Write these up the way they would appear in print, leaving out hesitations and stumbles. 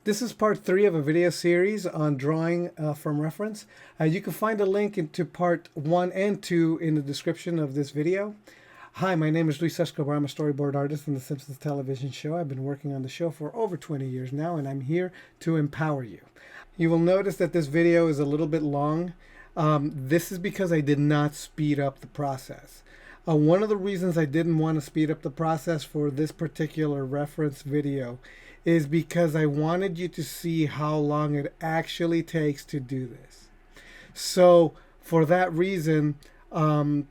This is part 3 of a video series on drawing from reference. You can find a link into part 1 and 2 in the description of this video. Hi, my name is Luis Escobar. I'm a storyboard artist on the Simpsons television show. I've been working on the show for over 20 years now, and I'm here to empower you. You will notice that this video is a little bit long. This is because I did not speed up the process. One of the reasons I didn't want to speed up the process for this particular reference video is because I wanted you to see how long it actually takes to do this. So for that reason, I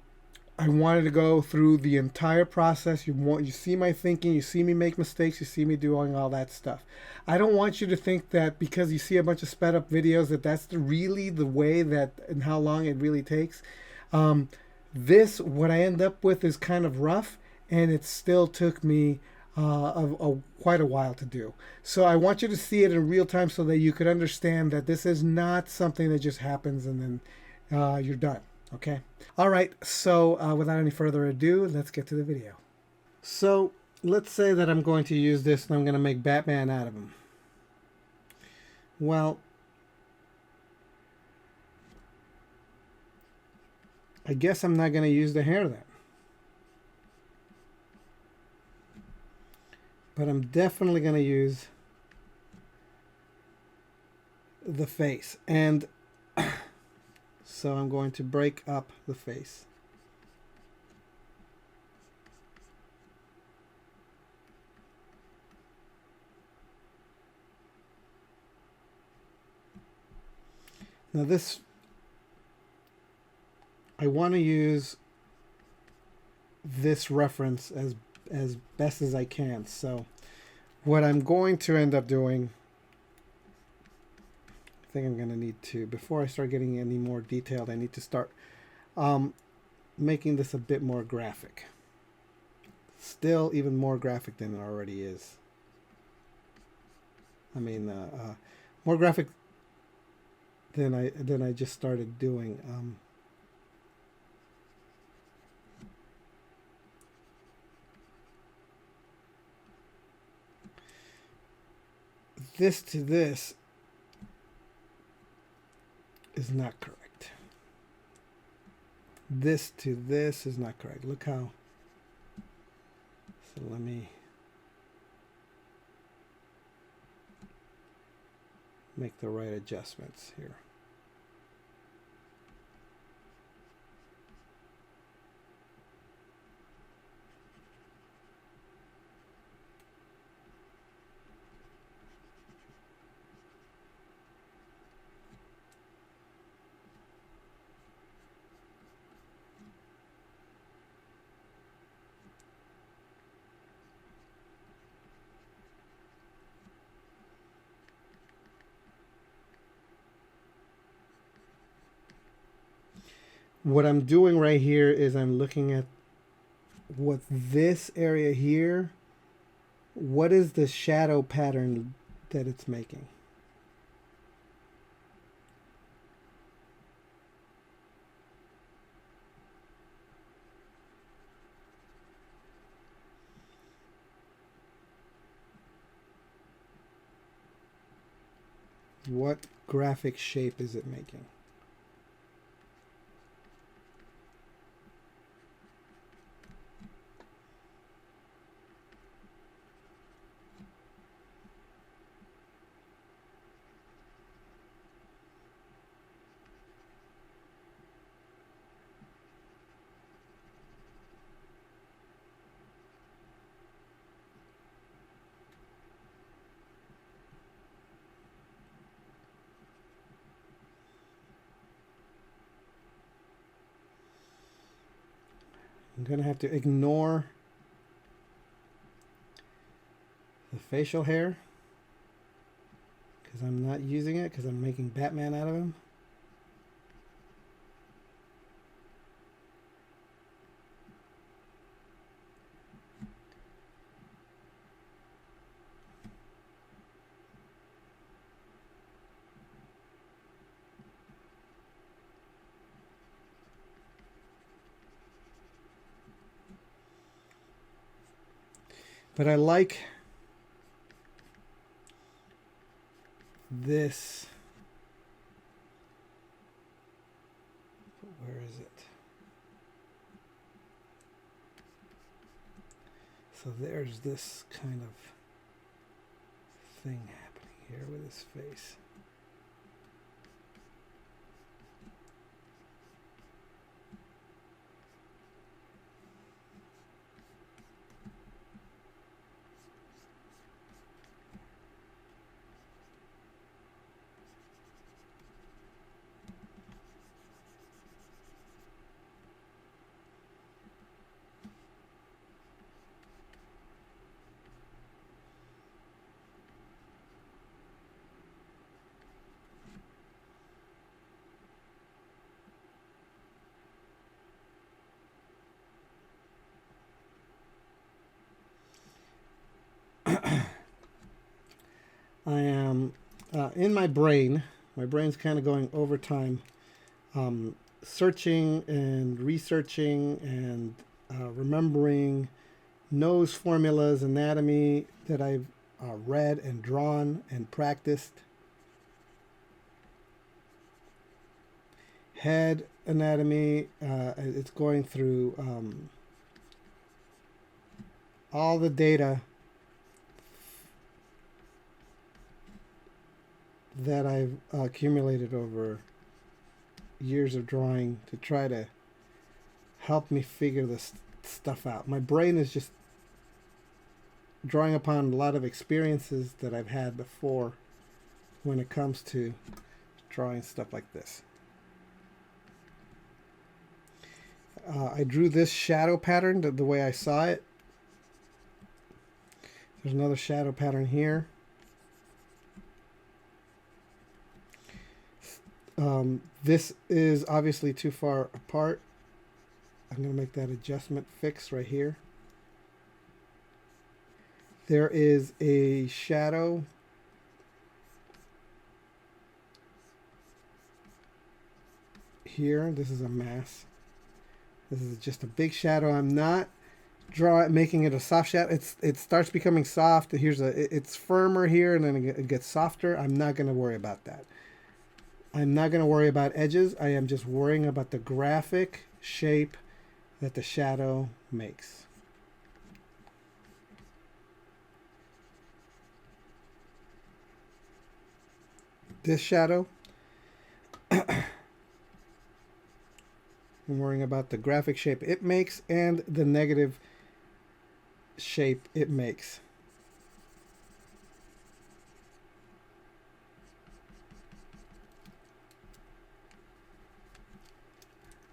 wanted to go through the entire process. You see my thinking, you see me make mistakes, you see me doing all that stuff. I don't want you to think that because you see a bunch of sped up videos that that's really the way that and how long it really takes. What I end up with is kind of rough, and it still took me quite a while to do. So I want you to see it in real time so that you could understand that this is not something that just happens and then you're done. Okay. All right. So without any further ado, let's get to the video. So let's say that I'm going to use this and I'm going to make Batman out of him. Well, I guess I'm not going to use the hair then. But I'm definitely going to use the face. And so I'm going to break up the face. Now this, I want to use this reference as best as I can. So what I'm going to end up doing, I think I'm going to need to, before I start getting any more detailed, I need to start making this a bit more graphic. Still even more graphic than it already is. I mean, more graphic than I just started doing. This to this is not correct. This to this is not correct. Look how. So let me make the right adjustments here. What I'm doing right here is I'm looking at what this area here, what is the shadow pattern that it's making? What graphic shape is it making? I'm going to have to ignore the facial hair because I'm not using it because I'm making Batman out of him. But I like this. Where is it? So there's this kind of thing happening here with his face. I am in my brain. My brain's kind of going overtime, searching and researching and remembering nose formulas, anatomy that I've read and drawn and practiced. Head anatomy, it's going through all the data that I've accumulated over years of drawing to try to help me figure this stuff out. My brain is just drawing upon a lot of experiences that I've had before when it comes to drawing stuff like this. I drew this shadow pattern the way I saw it. There's another shadow pattern here. This is obviously too far apart. I'm going to make that adjustment fix right here. There is a shadow here. This is a mass. This is just a big shadow. I'm not making it a soft shadow. It starts becoming soft. It's firmer here, and then it gets softer. I'm not going to worry about that. I'm not going to worry about edges. I am just worrying about the graphic shape that the shadow makes. This shadow, I'm worrying about the graphic shape it makes and the negative shape it makes.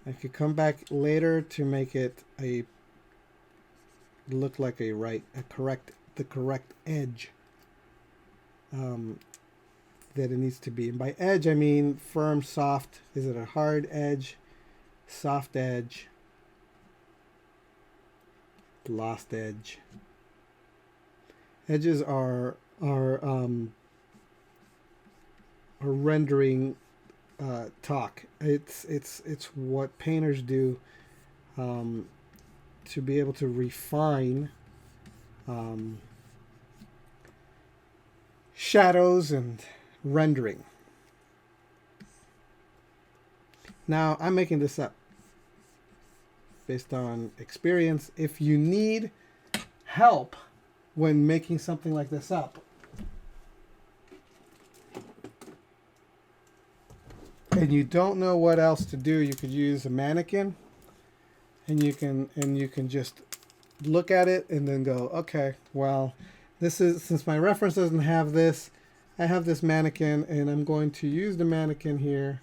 I could come back later to make it look like the correct edge that it needs to be. And by edge I mean firm, soft. Is it a hard edge, soft edge, lost edge? Edges are rendering talk. It's what painters do to be able to refine shadows and rendering. Now I'm making this up based on experience. If you need help when making something like this up, and you don't know what else to do, you could use a mannequin, and you can just look at it and then go, okay, well, this is, since my reference doesn't have this, I have this mannequin, and I'm going to use the mannequin here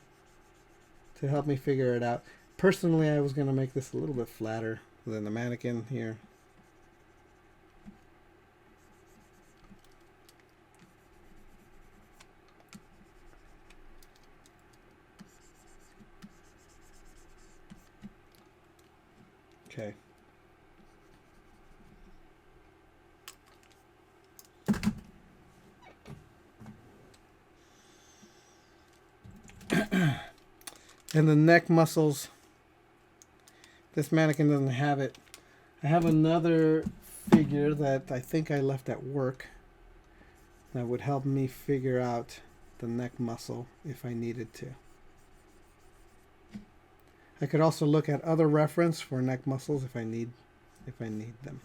to help me figure it out. Personally, I was going to make this a little bit flatter than the mannequin here. Okay. And the neck muscles, this mannequin doesn't have it. I have another figure that I think I left at work that would help me figure out the neck muscle if I needed to. I could also look at other reference for neck muscles if I need them.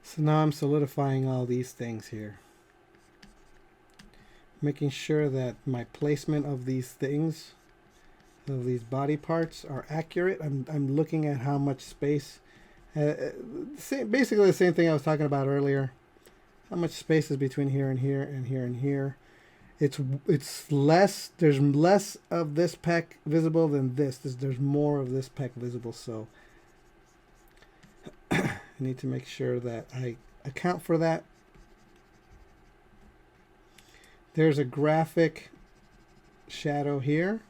So now I'm solidifying all these things here. Making sure that my placement of these things, of these body parts, are accurate. I'm looking at how much space, basically the same thing I was talking about earlier. How much space is between here and here and here and here. It's less, there's less of this pec visible than this. There's more of this pec visible, so I need to make sure that I account for that. There's a graphic shadow here.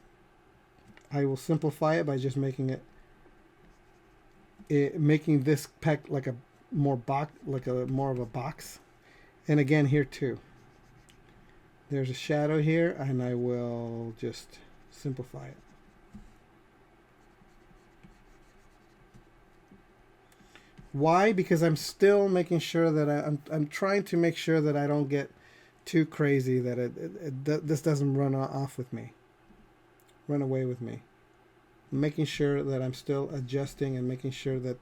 I will simplify it by just making making this pec like a more more of a box. And again here too. There's a shadow here, and I will just simplify it. Why? Because I'm still making sure that I'm trying to make sure that I don't get too crazy, that this doesn't run off with me, run away with me. I'm making sure that I'm still adjusting and making sure that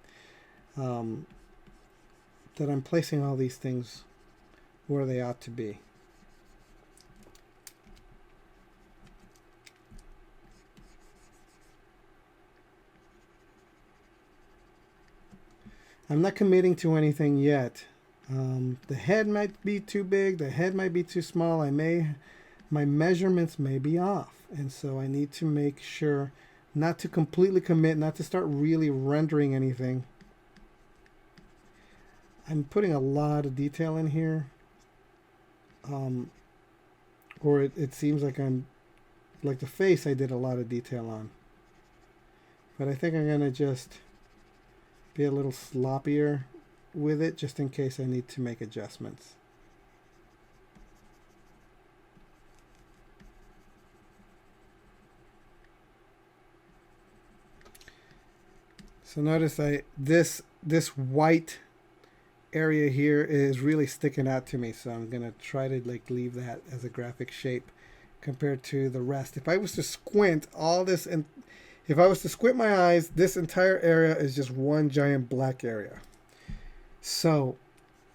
that I'm placing all these things where they ought to be. I'm not committing to anything yet. The head might be too big. The head might be too small. My measurements may be off. And so I need to make sure not to completely commit, not to start really rendering anything. I'm putting a lot of detail in here. Or it seems like like the face I did a lot of detail on. But I think I'm going to just be a little sloppier with it, just in case I need to make adjustments. So notice this white area here is really sticking out to me, so I'm gonna try to leave that as a graphic shape compared to the rest. If I was to squint all this, and if I was to squint my eyes, this entire area is just one giant black area. So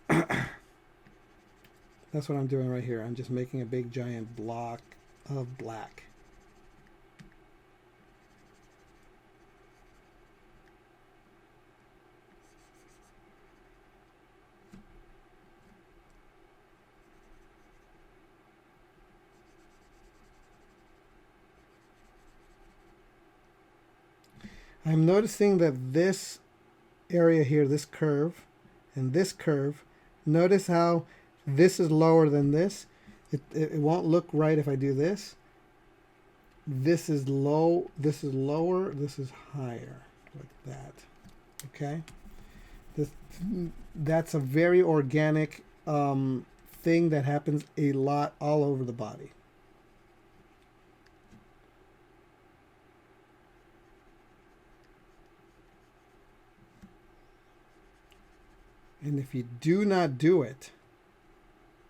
that's what I'm doing right here. I'm just making a big giant block of black. I'm noticing that this area here, this curve, and this curve, notice how this is lower than this. It won't look right if I do this. This is low, this is lower, this is higher, like that. Okay? That's a very organic thing that happens a lot all over the body. And if you do not do it,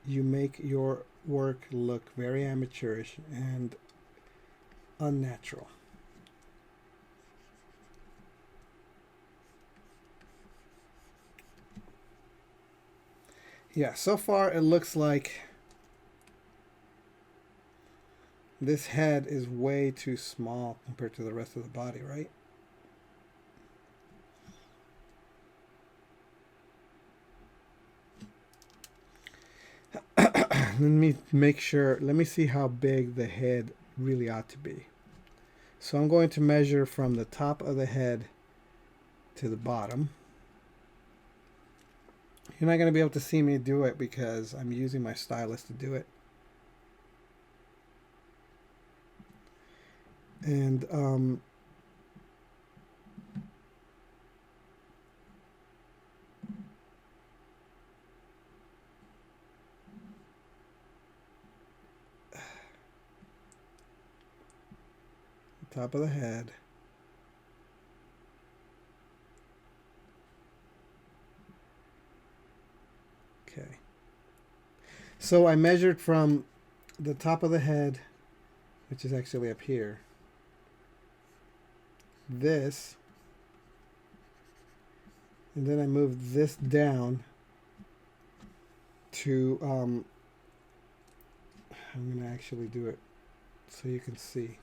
you make your work look very amateurish and unnatural. Yeah, so far it looks like this head is way too small compared to the rest of the body, right? Let me make sure, let me see how big the head really ought to be. So I'm going to measure from the top of the head to the bottom. You're not going to be able to see me do it because I'm using my stylus to do it. And top of the head. Okay. So I measured from the top of the head, which is actually up here, this, and then I moved this down to, I'm going to actually do it so you can see.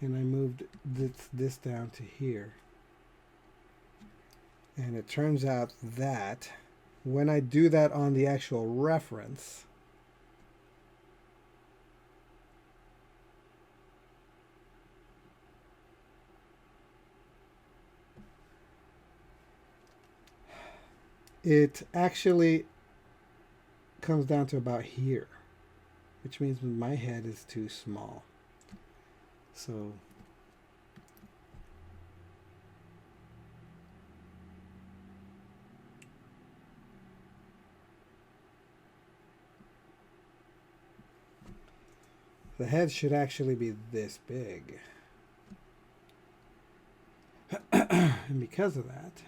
And I moved this down to here. And it turns out that when I do that on the actual reference, it actually comes down to about here, which means my head is too small. So the head should actually be this big. And because of that,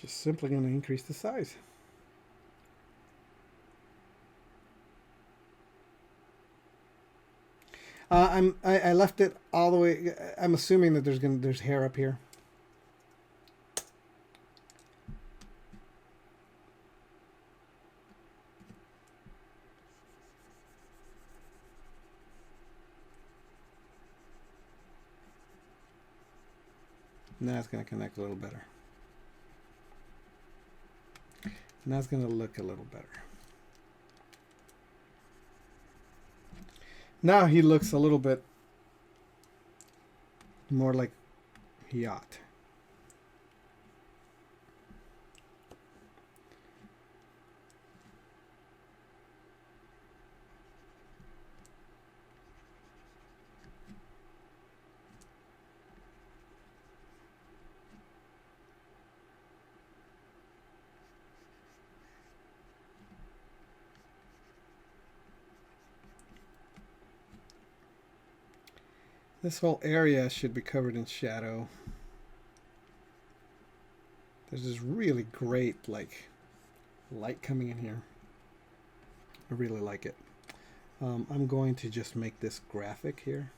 just simply going to increase the size. I left it all the way. I'm assuming that there's hair up here. Now it's going to connect a little better. Now it's going to look a little better. Now he looks a little bit more like he ought. This whole area should be covered in shadow. There's this really great light coming in here. I really like it. I'm going to just make this graphic here.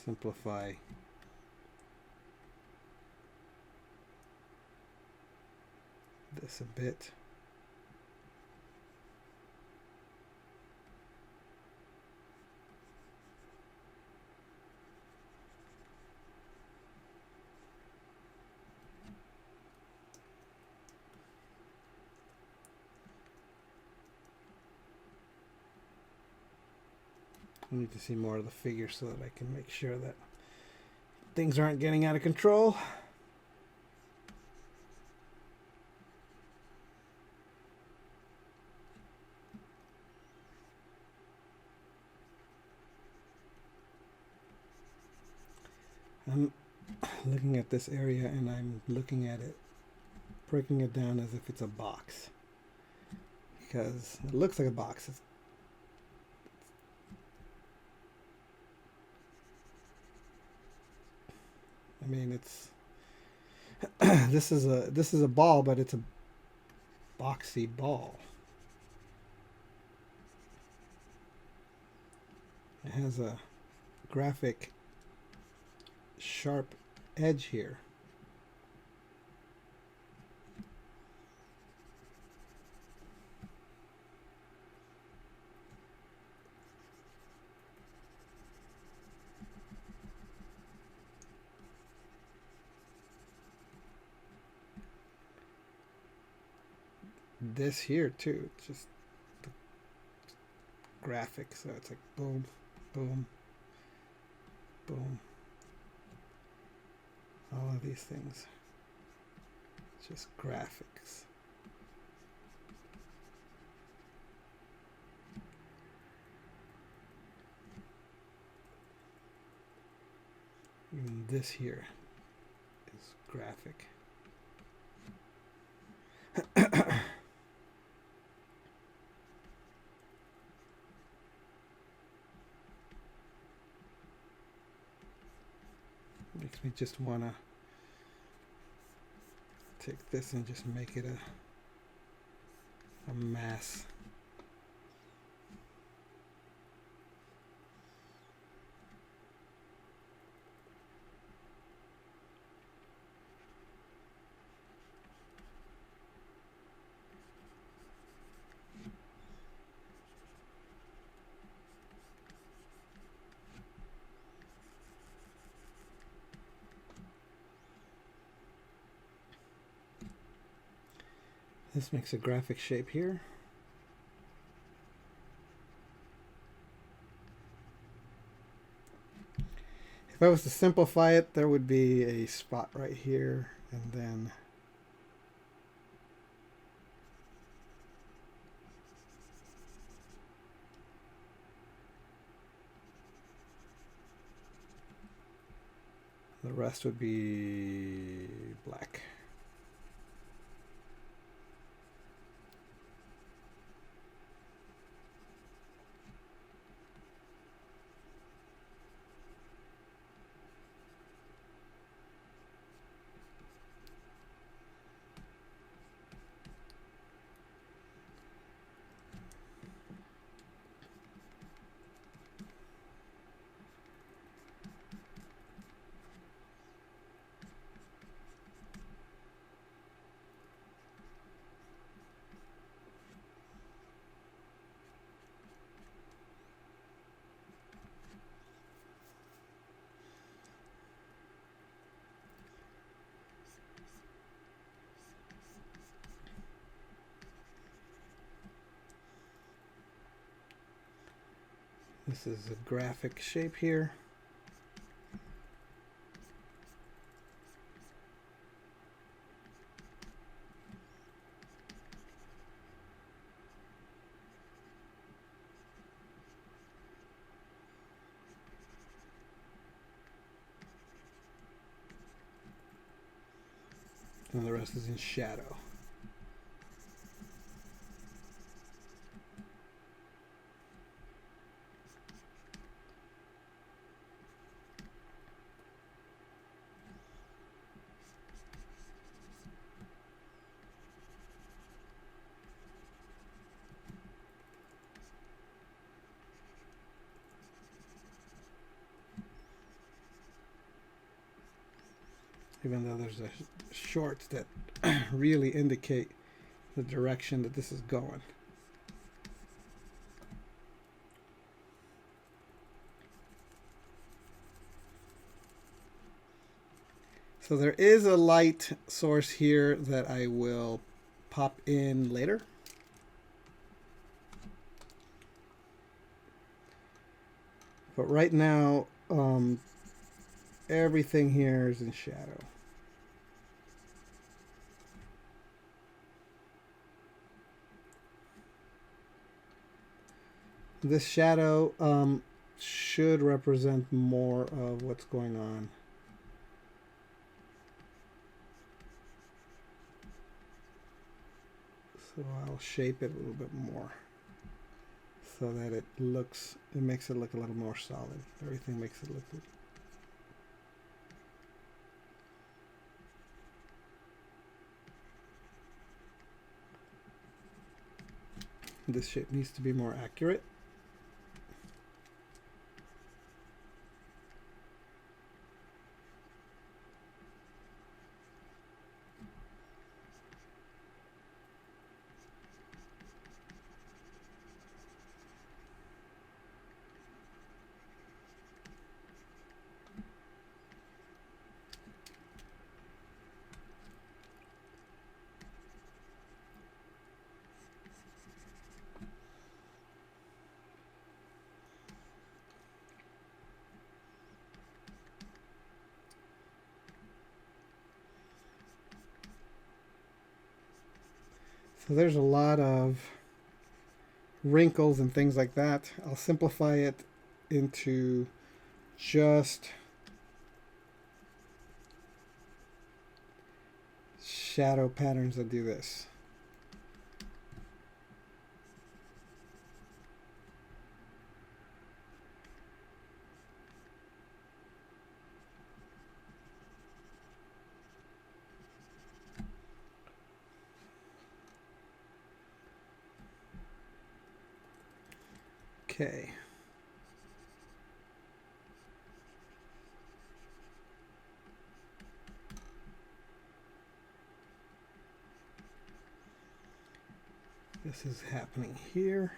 Simplify this a bit. I need to see more of the figure so that I can make sure that things aren't getting out of control. I'm looking at this area and I'm looking at it, breaking it down as if it's a box. Because it looks like a box. I mean, it's this is a ball, but it's a boxy ball. It has a graphic sharp edge here. this here too. It's just the graphic. So it's like boom, boom, boom. All of these things. It's just graphics. Even this here is graphic. Makes me just want to take this and just make it a mass. This makes a graphic shape here. If I was to simplify it, there would be a spot right here, and then the rest would be black. This is a graphic shape here. And the rest is in shadow. Even though there's a shorts that really indicate the direction that this is going. So there is a light source here that I will pop in later. But right now, everything here is in shadow. This shadow should represent more of what's going on. So I'll shape it a little bit more so that it makes it look a little more solid. Everything makes it look good. This shape needs to be more accurate. So there's a lot of wrinkles and things like that. I'll simplify it into just shadow patterns that do this. Okay. This is happening here.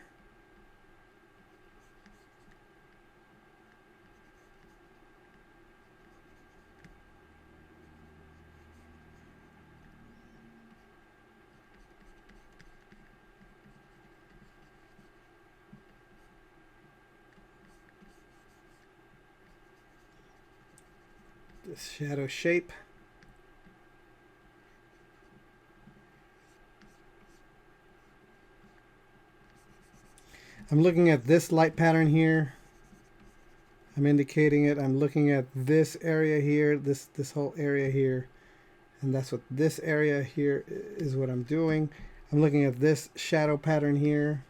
This shadow shape. I'm looking at this light pattern here. I'm indicating it. I'm looking at this area here, this whole area here. And that's what this area here is what I'm doing. I'm looking at this shadow pattern here.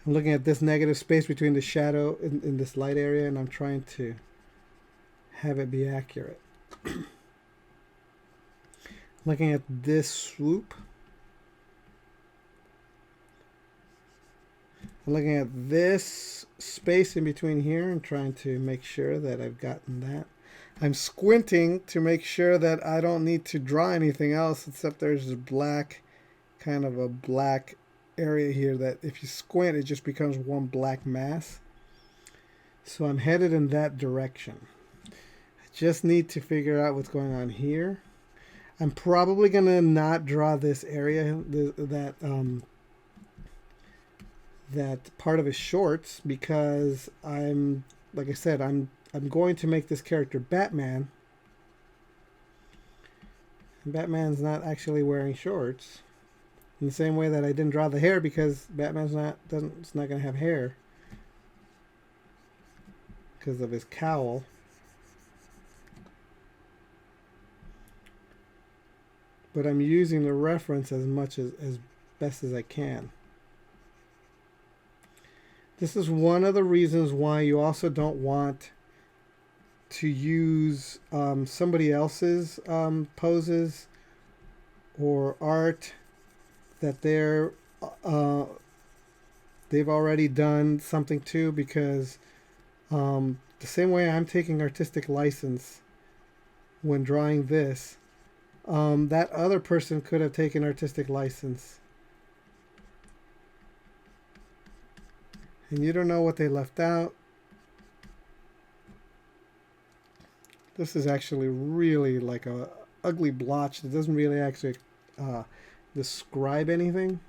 I'm looking at this negative space between the shadow in this light area, and I'm trying to have it be accurate. Looking at this swoop. I'm looking at this space in between here and trying to make sure that I've gotten that. I'm squinting to make sure that I don't need to draw anything else except there's a black, kind of a black area here that if you squint, it just becomes one black mass. So I'm headed in that direction. I just need to figure out what's going on here. I'm probably going to not draw this area, that part of his shorts, because like I said, I'm going to make this character Batman. And Batman's not actually wearing shorts. In the same way that I didn't draw the hair because Batman's not going to have hair because of his cowl. But I'm using the reference as best as I can. This is one of the reasons why you also don't want to use somebody else's poses or art that they've already done something to, because the same way I'm taking artistic license when drawing this, that other person could have taken artistic license. And you don't know what they left out. This is actually really like a ugly blotch that doesn't really actually describe anything.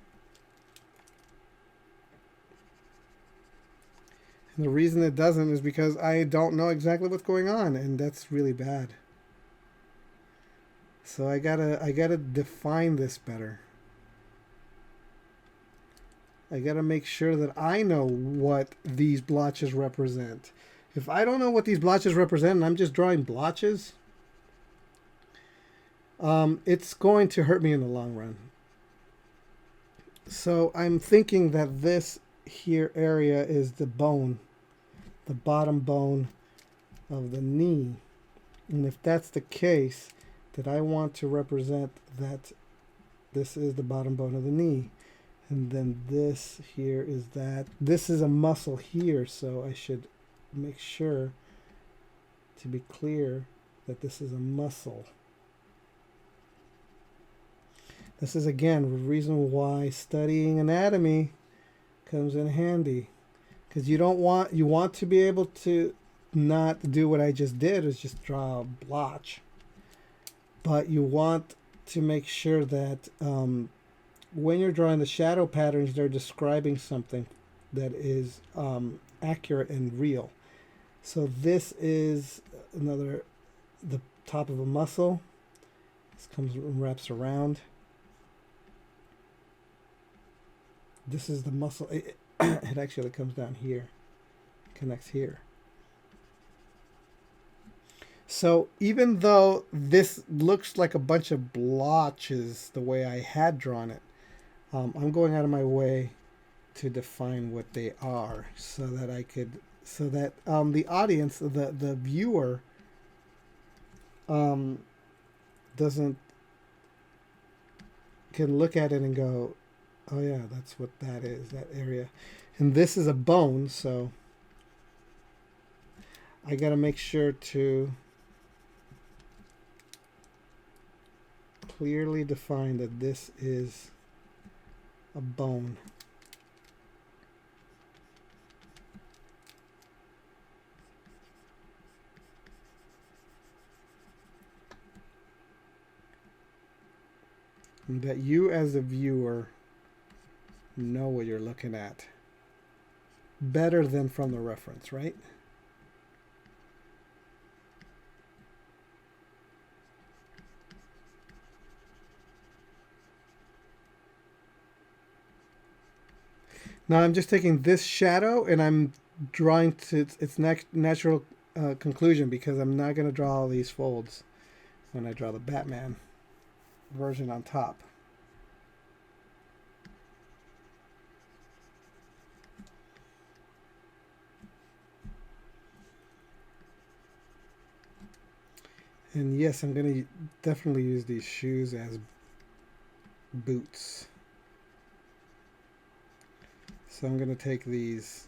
And the reason it doesn't is because I don't know exactly what's going on, and that's really bad. So I gotta define this better. I gotta make sure that I know what these blotches represent. If I don't know what these blotches represent and I'm just drawing blotches, it's going to hurt me in the long run. So I'm thinking that this here area is the bone, the bottom bone of the knee. And if that's the case, that I want to represent that this is the bottom bone of the knee. And then this here is that. This is a muscle here, so I should make sure to be clear that this is a muscle. This is, again, the reason why studying anatomy comes in handy. Because you want to be able to not do what I just did, is just draw a blotch. But you want to make sure that when you're drawing the shadow patterns, they're describing something that is accurate and real. So this is the top of a muscle. This comes and wraps around. this is the muscle. It actually comes down here, connects here. So even though this looks like a bunch of blotches the way I had drawn it, I'm going out of my way to define what they are so that I could, so that the audience, the viewer, doesn't, can look at it and go, oh yeah, that's what that is, that area. And this is a bone, so I got to make sure to clearly define that this is a bone. And that you as a viewer know what you're looking at better than from the reference, right? Now I'm just taking this shadow and I'm drawing to its natural conclusion, because I'm not going to draw all these folds when I draw the Batman version on top. And yes, I'm going to definitely use these shoes as boots. So I'm going to take these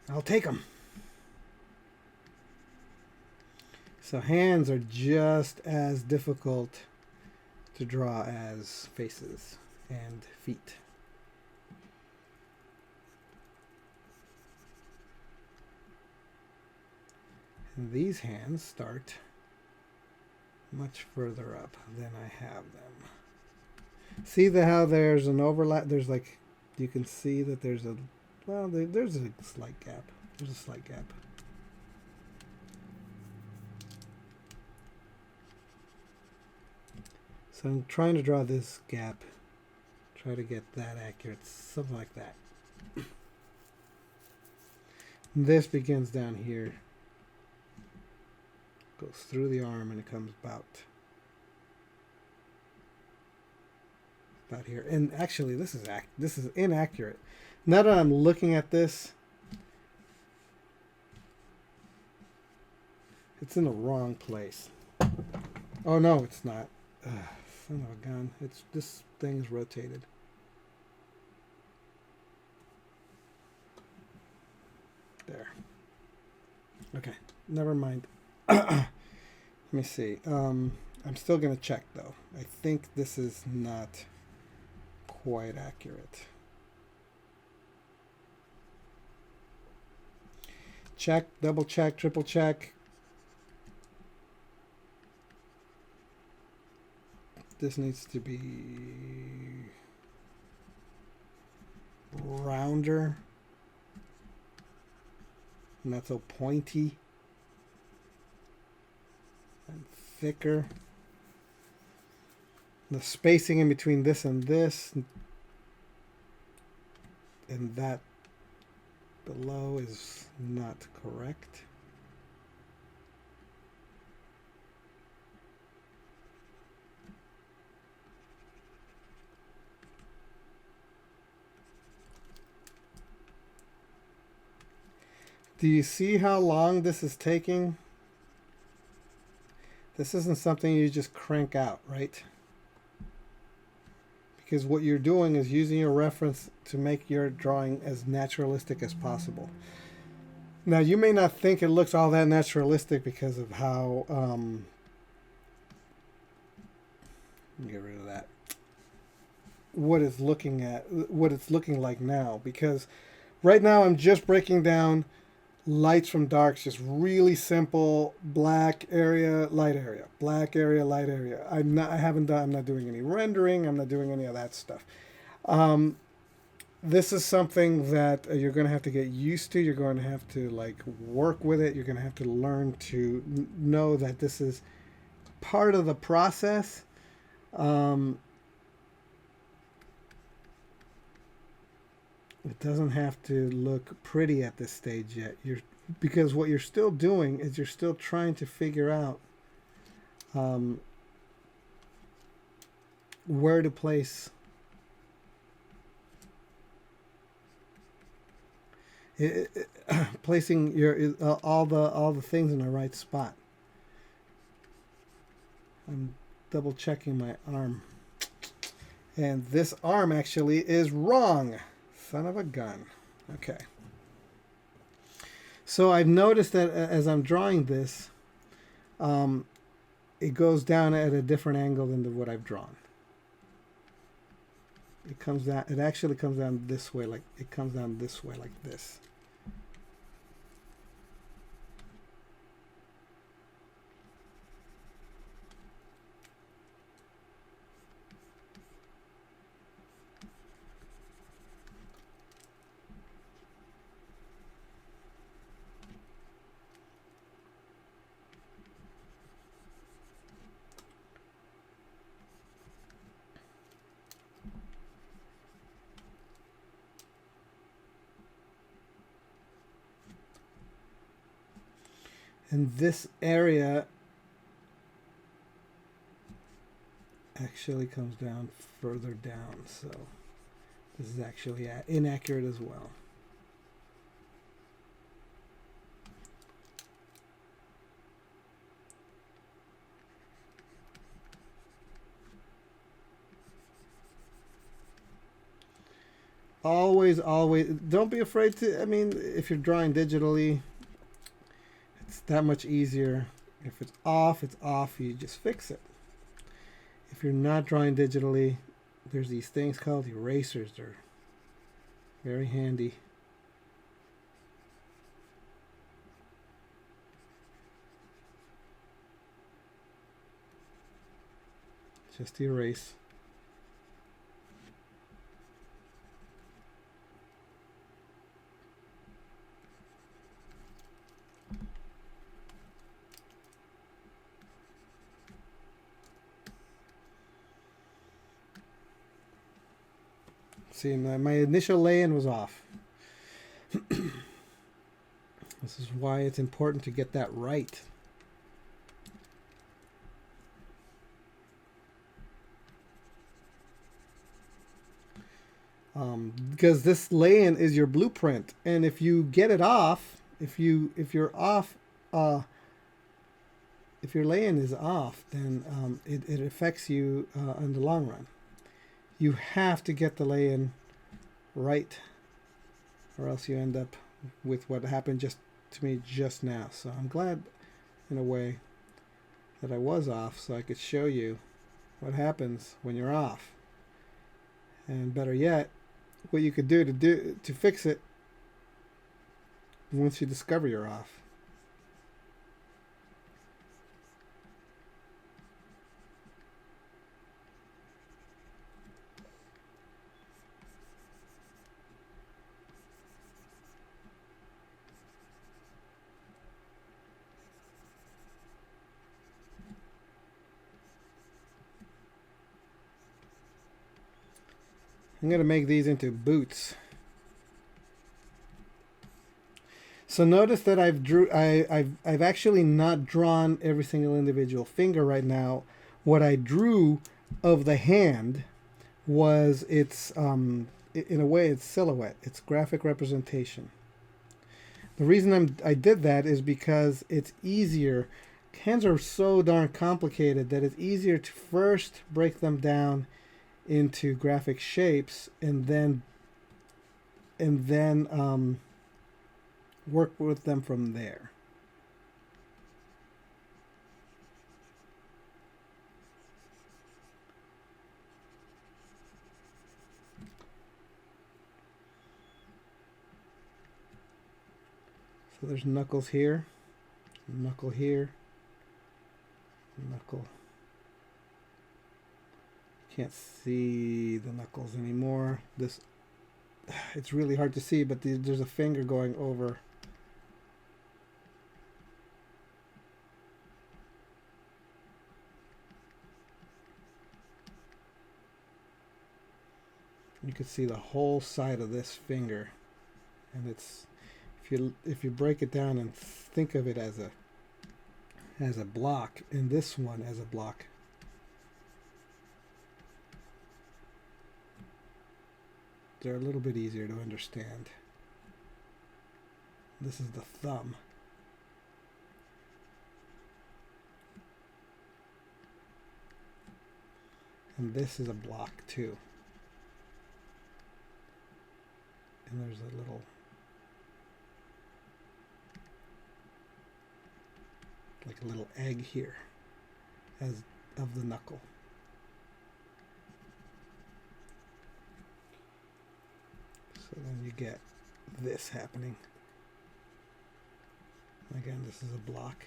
I'll take them. So hands are just as difficult to draw as faces and feet. And these hands start much further up than I have them. See how there's an overlap? There's like, you can see that there's a, well, there's a slight gap. There's a slight gap. So I'm trying to draw this gap. Try to get that accurate, something like that. This begins down here. Goes through the arm and it comes about here. And actually, this is inaccurate. Now that I'm looking at this, it's in the wrong place. Oh no, it's not. Son of a gun! This thing's rotated. There. Okay, never mind. Let me see. I'm still going to check, though. I think this is not quite accurate. Check, double check, triple check. This needs to be rounder, not so pointy. And thicker. The spacing in between this and that below is not correct. Do you see how long this is taking? This isn't something you just crank out, right? Because what you're doing is using your reference to make your drawing as naturalistic as possible. Now, you may not think it looks all that naturalistic because of how... get rid of that. What it's looking like now. Because right now I'm just breaking down lights from darks, just really simple black area, light area, black area, light area. I'm not doing any rendering. I'm not doing any of that stuff. this is something that you're going to have to get used to. You're going to have to like work with it. You're going to have to learn to know that this is part of the process. Um, it doesn't have to look pretty at this stage yet. Because what you're still doing is you're still trying to figure out um, where to place placing your all the things in the right spot. I'm double checking my arm, and this arm actually is wrong. Son of a gun. Okay. So I've noticed that as I'm drawing this, it goes down at a different angle than what I've drawn. It comes down. It actually comes down this way, like it comes down this way, like this. And this area actually comes down further down, so this is actually inaccurate as well. Always, always, don't be afraid to, I mean, if you're drawing digitally, it's that much easier. If it's off, you just fix it. If you're not drawing digitally, there's these things called erasers. They're very handy. Just erase. See, my initial lay-in was off. This is why it's important to get that right. Because this lay-in is your blueprint, and if you get it off, if you're off, if your lay-in is off, then it affects you in the long run. You have to get the lay-in right, or else you end up with what happened just to me just now. So I'm glad, in a way, that I was off, so I could show you what happens when you're off, and better yet, what you could do to fix it once you discover you're off. I'm going to make these into boots. So notice that I've actually not drawn every single individual finger right now. What I drew of the hand was its in a way it's silhouette. It's graphic representation. The reason I did that is because it's easier. Hands are so darn complicated that it's easier to first break them down into graphic shapes and then work with them from there. So there's knuckles here, knuckle here, knuckle. Can't see the knuckles anymore. This it's really hard to see, but there's a finger going over. You can see the whole side of this finger, and it's, if you break it down and think of it as a block, and this one as a block, they're a little bit easier to understand. This is the thumb. And this is a block too. And there's a little, like a little egg here as of the knuckle. So then you get this happening. Again, this is a block,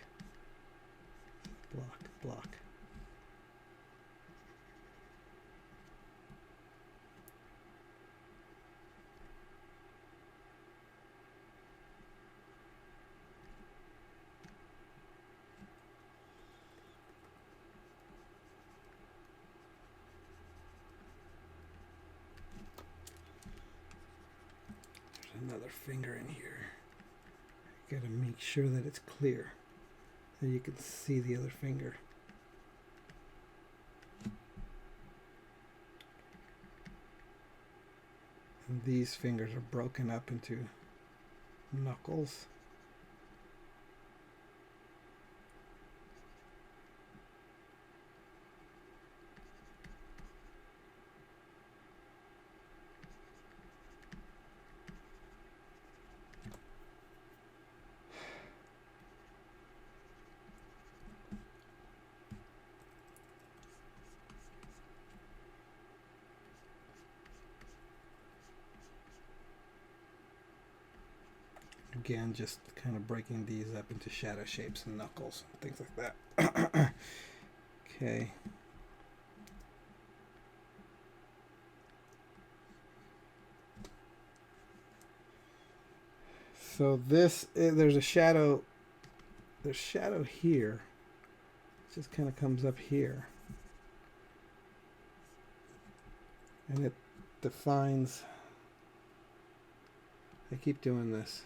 block, block. Another finger in here. You gotta make sure that it's clear so you can see the other finger. And these fingers are broken up into knuckles. Again, just kind of breaking these up into shadow shapes and knuckles and things like that. Okay. So this, there's a shadow, there's shadow here. It just kind of comes up here. And it defines, I keep doing this.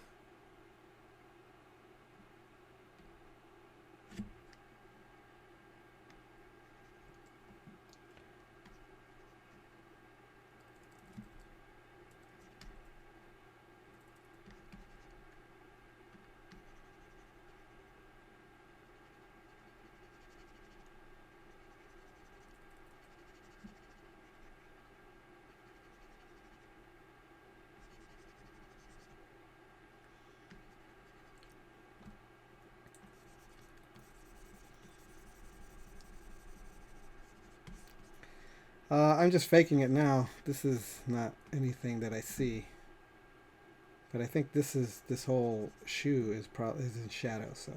I'm just faking it now. This is not anything that I see. But I think this whole shoe is in shadow, so.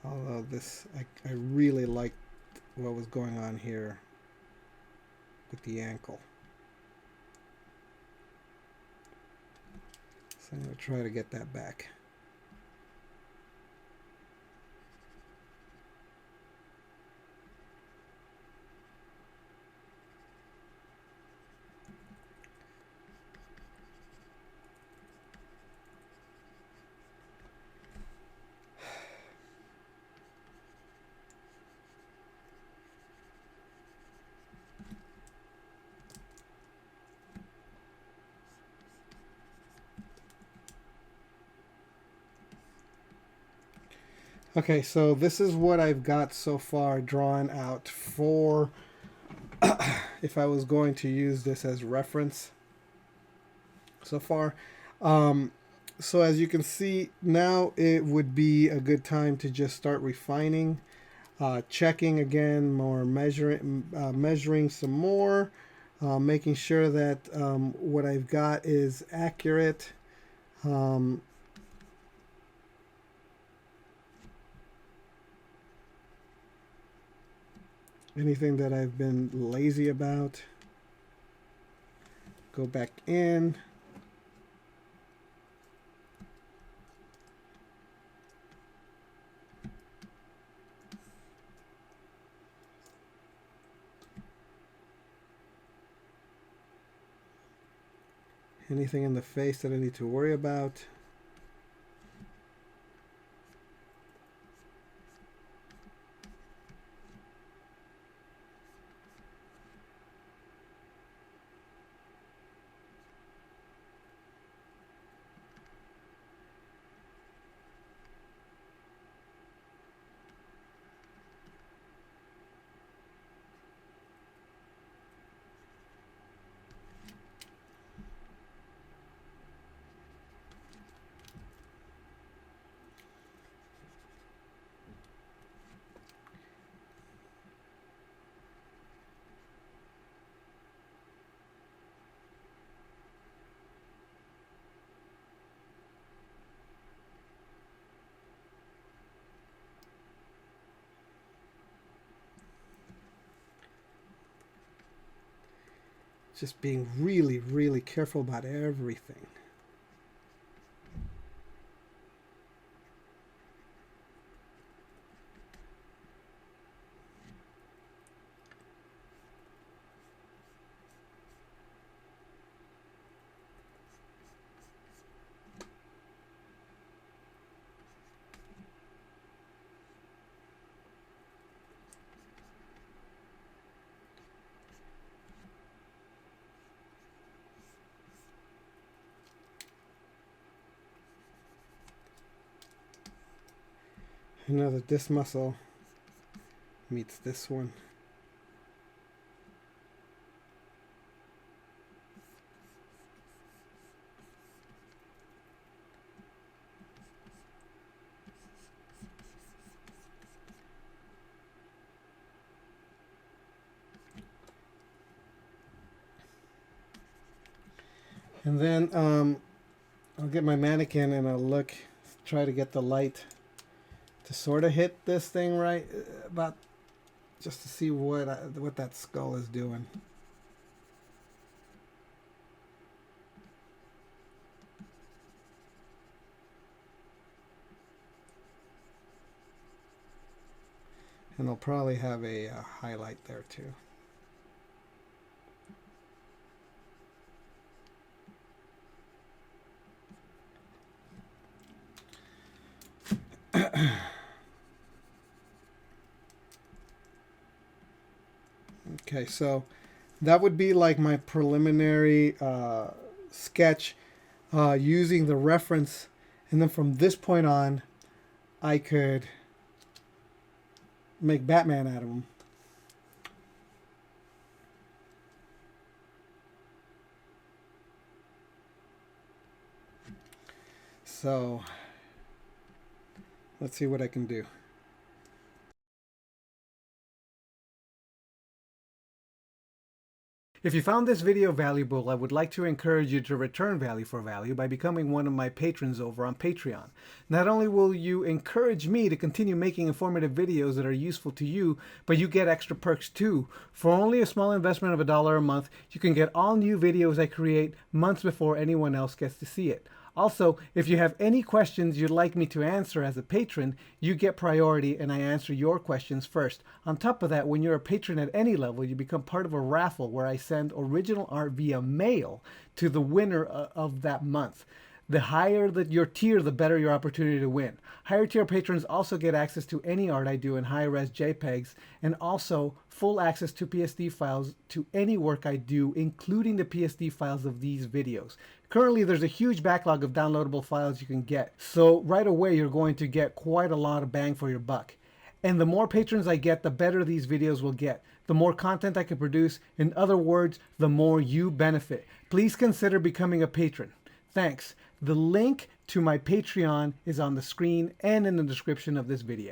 Although this, I really liked what was going on here with the ankle. So I'm going to try to get that back. Okay, so this is what I've got so far drawn out for if I was going to use this as reference so far. So as you can see, now it would be a good time to just start refining, checking again, more measuring some more, making sure that what I've got is accurate. Anything that I've been lazy about, go back in. Anything in the face that I need to worry about. Just being really, really careful about everything. I know that this muscle meets this one. And then I'll get my mannequin and I'll try to get the light to sort of hit this thing right about, just to see what that skull is doing. And I'll probably have a highlight there too. Okay, so that would be like my preliminary sketch using the reference, and then from this point on I could make Batman out of him. So let's see what I can do. If you found this video valuable, I would like to encourage you to return value for value by becoming one of my patrons over on Patreon. Not only will you encourage me to continue making informative videos that are useful to you, but you get extra perks too. For only a small investment of $1 a month, you can get all new videos I create months before anyone else gets to see it. Also, if you have any questions you'd like me to answer as a patron, you get priority and I answer your questions first. On top of that, when you're a patron at any level, you become part of a raffle where I send original art via mail to the winner of that month. The higher your tier, the better your opportunity to win. Higher tier patrons also get access to any art I do in high-res JPEGs and also full access to PSD files to any work I do, including the PSD files of these videos. Currently, there's a huge backlog of downloadable files you can get, so right away you're going to get quite a lot of bang for your buck. And the more patrons I get, the better these videos will get. The more content I can produce. In other words, the more you benefit. Please consider becoming a patron. Thanks. The link to my Patreon is on the screen and in the description of this video.